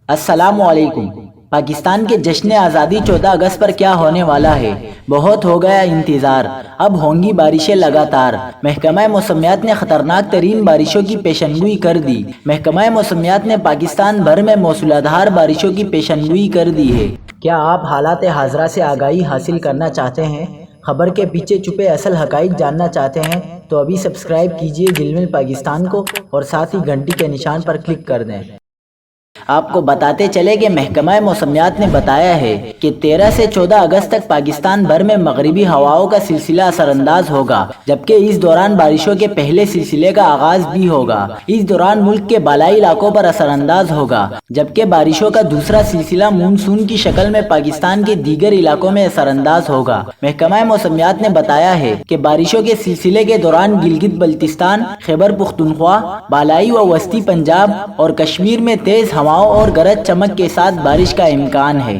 السلام علیکم۔ پاکستان کے جشن آزادی 14 اگست پر کیا ہونے والا ہے؟ بہت ہو گیا انتظار، اب ہوں گی بارشیں لگاتار۔ محکمہ موسمیات نے خطرناک ترین بارشوں کی پیشنگوئی کر دی۔ محکمہ موسمیات نے پاکستان بھر میں موسلادھار بارشوں کی پیشنگوئی کر دی ہے۔ کیا آپ حالات حاضرہ سے آگاہی حاصل کرنا چاہتے ہیں؟ خبر کے پیچھے چھپے اصل حقائق جاننا چاہتے ہیں تو ابھی سبسکرائب کیجئے جلمل پاکستان کو اور ساتھ ہی گھنٹی کے نشان پر کلک کر دیں۔ آپ کو بتاتے چلے کہ محکمہ موسمیات نے بتایا ہے کہ 13 سے 14 اگست تک پاکستان بھر میں مغربی ہواؤں کا سلسلہ اثر انداز ہوگا، جبکہ اس دوران بارشوں کے پہلے سلسلے کا آغاز بھی ہوگا۔ اس دوران ملک کے بالائی علاقوں پر اثر انداز ہوگا، جبکہ بارشوں کا دوسرا سلسلہ مونسون کی شکل میں پاکستان کے دیگر علاقوں میں اثر انداز ہوگا۔ محکمہ موسمیات نے بتایا ہے کہ بارشوں کے سلسلے کے دوران گلگت بلتستان، خیبر پختونخوا، بالائی و وسطی پنجاب اور کشمیر میں تیز ہواؤں اور گرج چمک کے ساتھ بارش کا امکان ہے۔